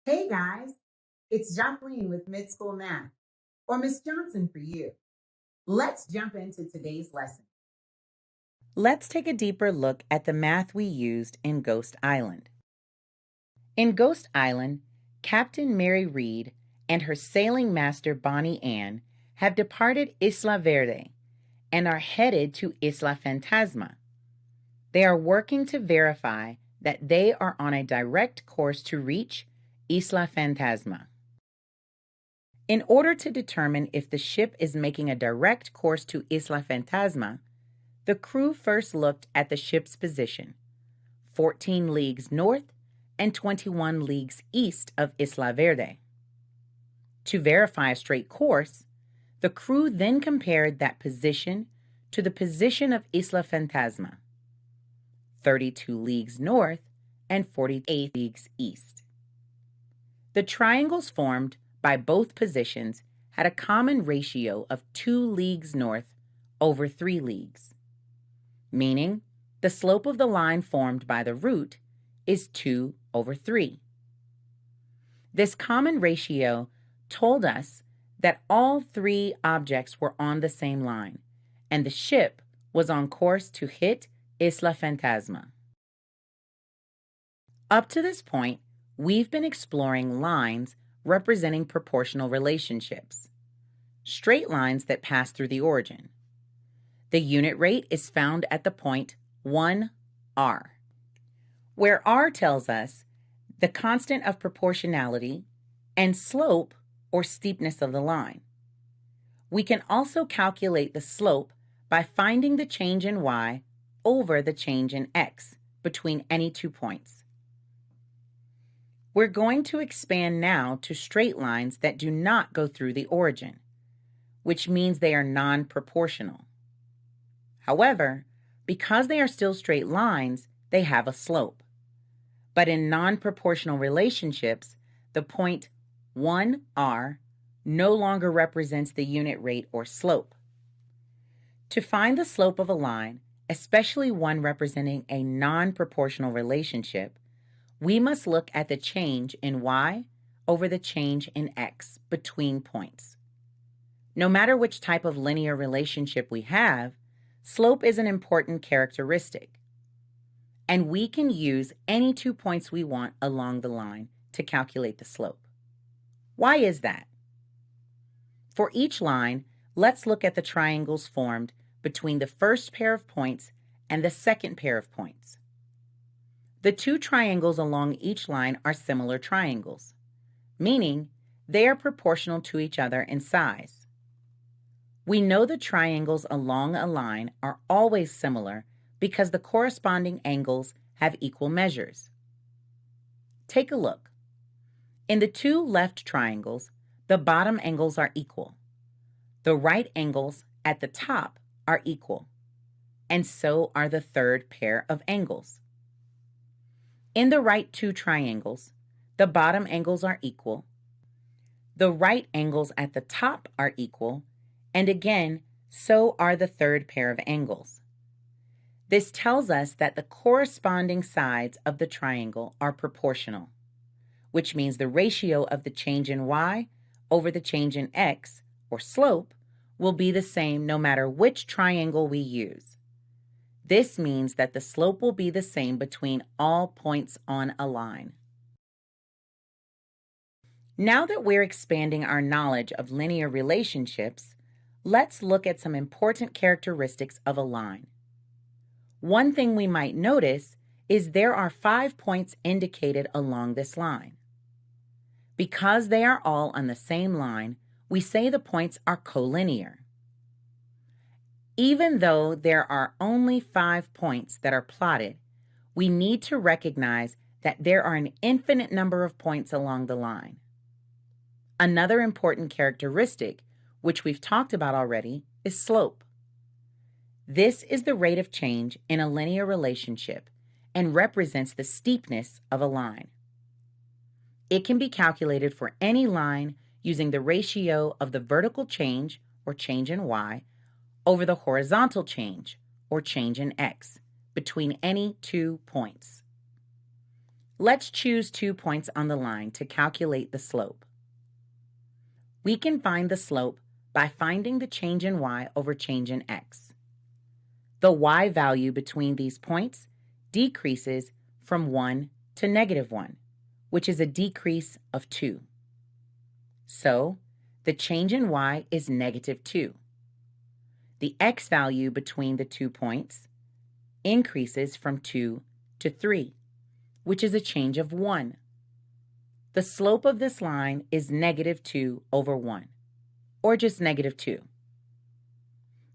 Hey guys, it's Jacqueline with Mid School Math, or Miss Johnson for you. Let's jump into today's lesson. Let's take a deeper look at the math we used in Ghost Island. In Ghost Island, Captain Mary Read and her sailing master Bonnie Ann have departed Isla Verde and are headed to Isla Fantasma. They are working to verify that they are on a direct course to reach Isla Fantasma. In order to determine if the ship is making a direct course to Isla Fantasma, the crew first looked at the ship's position, 14 leagues north and 21 leagues east of Isla Verde. To verify a straight course, the crew then compared that position to the position of Isla Fantasma, 32 leagues north and 48 leagues east. The triangles formed by both positions had a common ratio of 2 leagues north over 3 leagues, meaning the slope of the line formed by the root is 2 over 3. This common ratio told us that all 3 objects were on the same line, and the ship was on course to hit Isla Fantasma. Up to this point, we've been exploring lines representing proportional relationships, straight lines that pass through the origin. The unit rate is found at the point 1r, where r tells us the constant of proportionality and slope or steepness of the line. We can also calculate the slope by finding the change in y over the change in x between any 2 points. We're going to expand now to straight lines that do not go through the origin, which means they are non-proportional. However, because they are still straight lines, they have a slope. But in non-proportional relationships, the point 1r no longer represents the unit rate or slope. To find the slope of a line, especially one representing a non-proportional relationship, we must look at the change in y over the change in x between points. No matter which type of linear relationship we have, slope is an important characteristic, and we can use any 2 points we want along the line to calculate the slope. Why is that? For each line, let's look at the triangles formed between the first pair of points and the second pair of points. The 2 triangles along each line are similar triangles, meaning they are proportional to each other in size. We know the triangles along a line are always similar because the corresponding angles have equal measures. Take a look. In the 2 left triangles, the bottom angles are equal. The right angles at the top are equal, and so are the third pair of angles. In the right 2 triangles, the bottom angles are equal, the right angles at the top are equal, and again, so are the third pair of angles. This tells us that the corresponding sides of the triangle are proportional, which means the ratio of the change in y over the change in x, or slope, will be the same no matter which triangle we use. This means that the slope will be the same between all points on a line. Now that we're expanding our knowledge of linear relationships, let's look at some important characteristics of a line. One thing we might notice is there are 5 points indicated along this line. Because they are all on the same line, we say the points are collinear. Even though there are only 5 points that are plotted, we need to recognize that there are an infinite number of points along the line. Another important characteristic, which we've talked about already, is slope. This is the rate of change in a linear relationship and represents the steepness of a line. It can be calculated for any line using the ratio of the vertical change, or change in y, over the horizontal change, or change in x, between any 2 points. Let's choose 2 points on the line to calculate the slope. We can find the slope by finding the change in y over change in x. The y value between these points decreases from 1 to -1, which is a decrease of 2. So, the change in y is -2. The x value between the 2 points increases from 2 to 3, which is a change of 1. The slope of this line is -2 over 1, or just -2.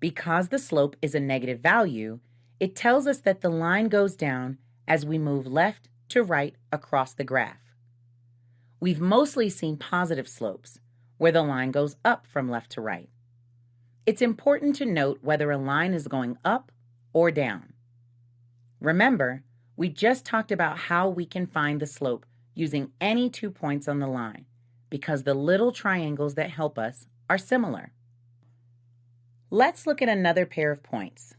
Because the slope is a negative value, it tells us that the line goes down as we move left to right across the graph. We've mostly seen positive slopes, where the line goes up from left to right. It's important to note whether a line is going up or down. Remember, we just talked about how we can find the slope using any 2 points on the line, because the little triangles that help us are similar. Let's look at another pair of points.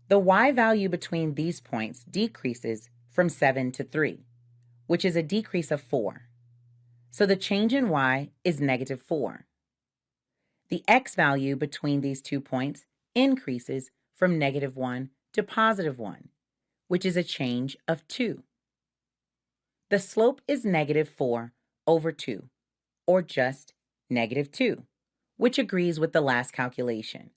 The y value between these points decreases from 7 to 3, which is a decrease of 4. So the change in y is -4. The x value between these 2 points increases from -1 to +1, which is a change of 2. The slope is -4 over 2, or just -2, which agrees with the last calculation.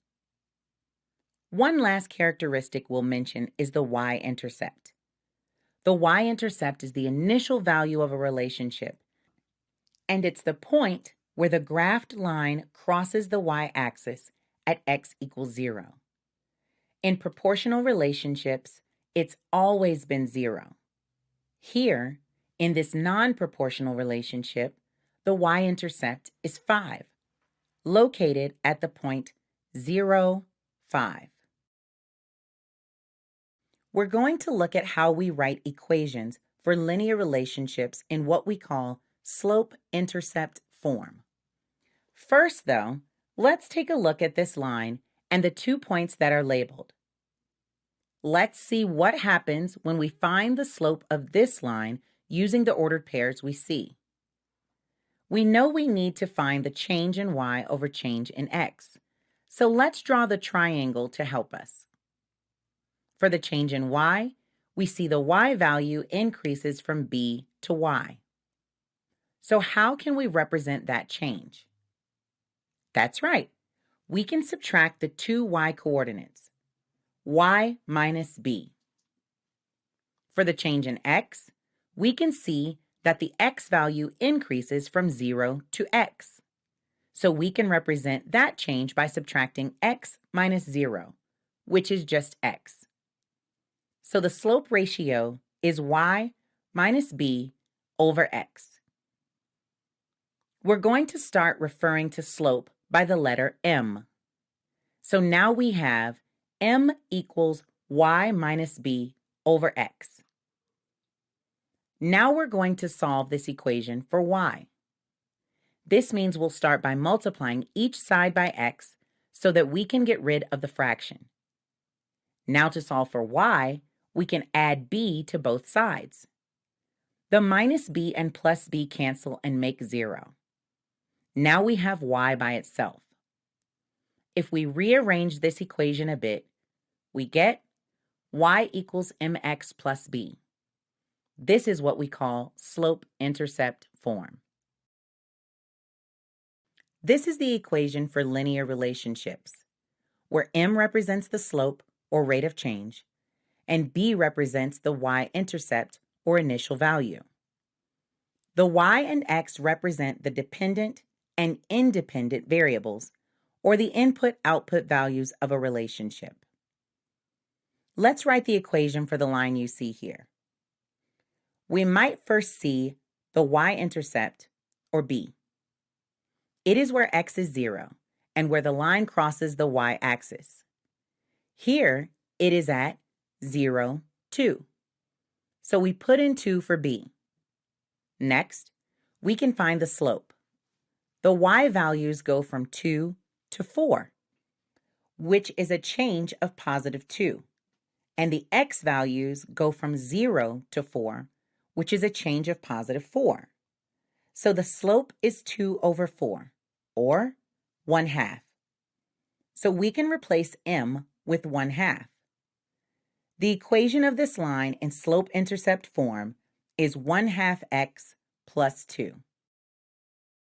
One last characteristic we'll mention is the y-intercept. The y-intercept is the initial value of a relationship, and it's the point where the graphed line crosses the y-axis at x equals 0. In proportional relationships, it's always been 0. Here, in this non-proportional relationship, the y-intercept is 5, located at the point 0, 5. We're going to look at how we write equations for linear relationships in what we call slope-intercept form. First, though, let's take a look at this line and the 2 points that are labeled. Let's see what happens when we find the slope of this line using the ordered pairs we see. We know we need to find the change in y over change in x, so let's draw the triangle to help us. For the change in y, we see the y value increases from b to y. So how can we represent that change? That's right. We can subtract the 2 y coordinates, y minus b. For the change in x, we can see that the x value increases from 0 to x. So we can represent that change by subtracting x minus 0, which is just x. So the slope ratio is y minus b over x. We're going to start referring to slope by the letter m. So now we have m equals y minus b over x. Now we're going to solve this equation for y. This means we'll start by multiplying each side by x so that we can get rid of the fraction. Now to solve for y, we can add b to both sides. The minus b and plus b cancel and make 0. Now we have y by itself. If we rearrange this equation a bit, we get y equals mx plus b. This is what we call slope-intercept form. This is the equation for linear relationships, where m represents the slope or rate of change, and b represents the y-intercept or initial value. The y and x represent the dependent and independent variables, or the input-output values of a relationship. Let's write the equation for the line you see here. We might first see the y-intercept, or b. It is where x is 0 and where the line crosses the y-axis. Here, it is at 0, 2. So we put in 2 for b. Next, we can find the slope. The y values go from 2 to 4, which is a change of positive 2, and the x values go from 0 to 4, which is a change of positive 4. So the slope is 2 over 4, or 1/2. So we can replace m with 1/2. The equation of this line in slope-intercept form is 1/2 x plus 2.